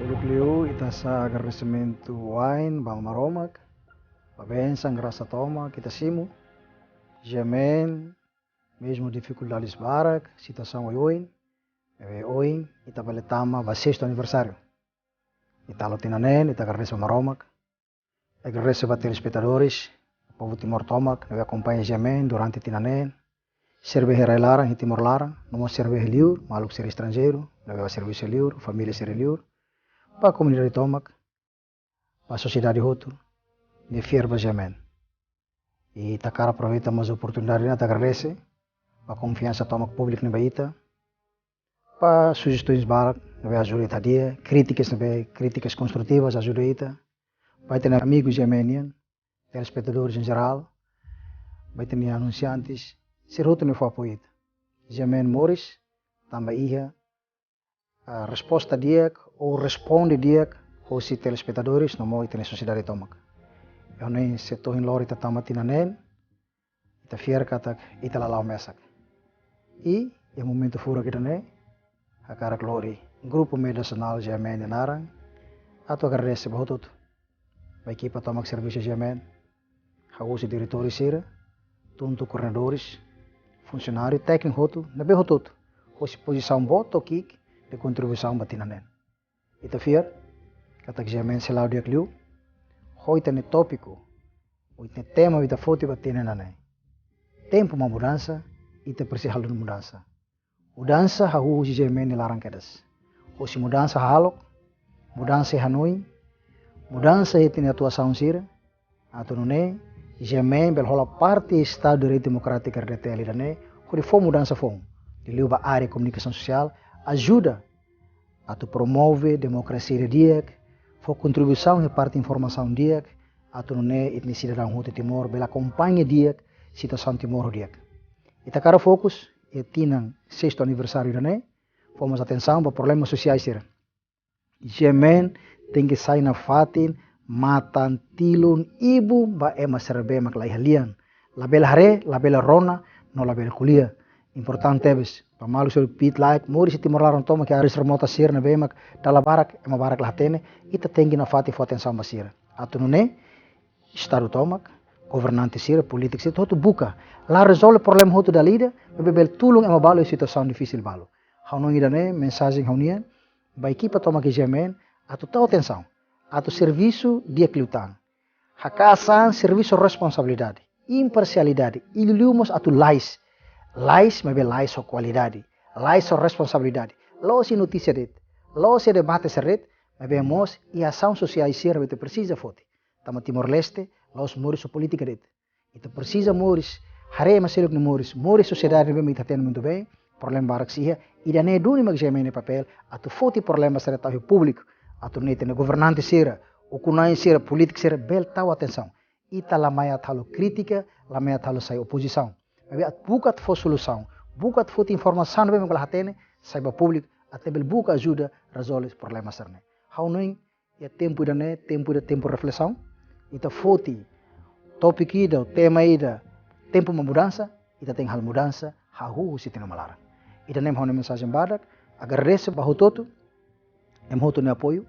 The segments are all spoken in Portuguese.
Liu ita sa agradecimento wine bang maromak, babenção graça toma kita simu, jamen mesmo dificuldades barak, situação oin, oin ita baletama ba sexto aniversário. Ita lotinanen, ita agradece maromak, agradece ba telespectadores, povo Timor Tomac, que acompanha jamen durante tinanen, serve herai larang e Timor larang, não serve liur, maluco ser estrangeiro, leva serviço liur, família ser liur, para a comunidade Tomac, para a sociedade Hutu, de fierba jamen. E Takara aproveita mais a oportunidade, te agradece, para a confiança Tomac público na Baita, para sugestões barak, vai ajuda dia, críticas construtivas ajuda ita, vai ter amigos yemenian, telespectadores em geral, vai ter anunciantes, ser Hutu não foi apoiado. Yemen Morris, também ia a resposta dia ou responde dia aos telespectadores no modo na sociedade Tomac. Eu nem se estou em lori tatama tinanen, ita fier katak ita lalau mesak. E é momento fura kita ne, a cara glória, grupo medicinal Yemen de Narang, ato agradece bahutut, vai equipa Tomac serviço Yemen, hausi diretori sira, tuntu coordenadores, funcionário técnico Hutu, na bem Hutut, hoje posição boto kik de contribuição batinanen. Ita fier, katak Yemen selau dia kliu, hoita ne tópico, hoita ne tema ita foto batinanen. Tempo uma mudança, ita precisa de mudança. Mudança hahu hoje Yemen ne larang kedas. Hoje mudança halok, mudança hanoi, mudança ita ne atuação sira, atau nune Yemen belhola parte Estado de Direito Democrático RDTL dane, quando for mudança fom, de liu ba área de comunicação social, ajuda a tu promove democracia diak, for contribuição e parte informação diak, a tu nune etni cidadão Hutu Timor, bela acompanha diak, situação Timor diak. Ita cara fokus, e tinang sexto aniversário dane, fomos atenção para problemas sociais sira. Yemen tem que sair na fatin, matan tilun ibu ba ema serbe mak lai halian label hare label rona no label kuliah importante bes pamalu so pit like mori si Timor larang toma que aris remota sir na bemak dala barak ema barak latene ita tengi na fati foten samba sir atunune estado tomak governante sir politik sir todo buka la resolve problema hoto da lida bebel tulung ema balo situação difícil balo haunong idane mensagem haunian ba equipa toma que Yemen atu tau atenção atau serviço de cliutan. Hakasan serviço responsabilidade, imparcialidade. Ilumos atu lais. Lais mas lais so qualidade, lais so responsabilidade. Lo se notícia det, lo se debate seret, mas vemos e ação social ser bete precisa fote. Tama Timor Leste, los moris so política det. Ita precisa moris, hare maseluk no moris sociedade bem ita ten muito bem, problema barak sia, ida ne duni mag Yemen papel, atu fote problema seret ao público. Atau nete governante sera, o kunai sera, político sera, bel tahu atenção. Ita lamaya talo crítica, lamaya talo sai oposição. Mas bukat for solução, bukat for informação, bem kalau hatene, saiba público, até bel buka ajuda resolver problemas serne. Hau noin, é tempo de reflexão. Ita foti, topik ida, tema ida, tempo uma mudança, ita tem hal mudança, hahu si tino malarang. Ita nem hau mensagem badak, agradece bahutoto, Hutu ne apoio,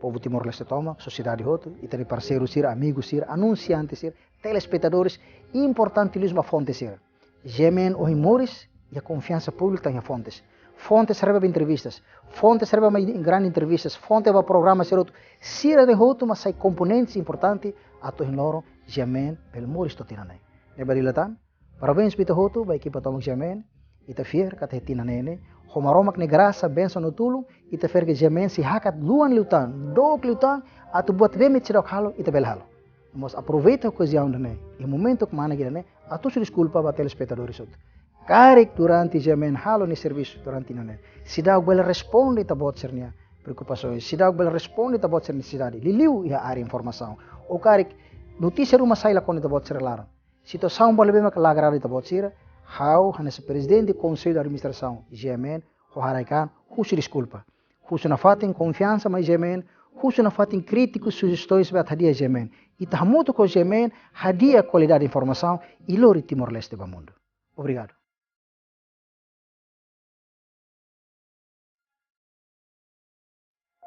povo Timor Leste toma, sociedade Hutu, e tem parceiros sir, amigos sir, anunciantes sir, telespectadores, importantíssima fonte sir. Yemen ou Moris, e a confiança pública tem fontes. Fontes serve para entrevistas, fontes serve para grandes entrevistas, fontes para programas sir Hutu. Sira de Hutu, mas sai componentes importantes, ato em loro, Yemen, pel Moris totinanai. Neba dilatan, parabéns pita Hutu, ba equipa toma Yemen, ita fier kata hetina nene, homaromak ne graça benção no tulung, ita fier que Yemen si hakat luan liutan, dok liutan, atu buat remit sidok halo, ita bel halo. Mas aproveita a ocasião dane, e momento que mana gidane, atu se desculpa para telespectadores outro. Karek durante Yemen halo ni serviço durante nane. Sidak bel responde ita bot sernia preocupações, sidak bel responde ita bot ser necessidade. Liliu ia área informação. O karek notícia rumah sai la kon ita bot ser larang. Situação boleh bem lagrado ita bot sira. How hanes presidente do Conselho de Administração Yemen, Hoharaikan, se desculpa. Husu na fatin confiança mais Yemen, husu na fatin críticos sugestões para hadia Yemen. E tahamuto com Yemen, hadia qualidade de informação e lori Timor Leste do mundo. Obrigado.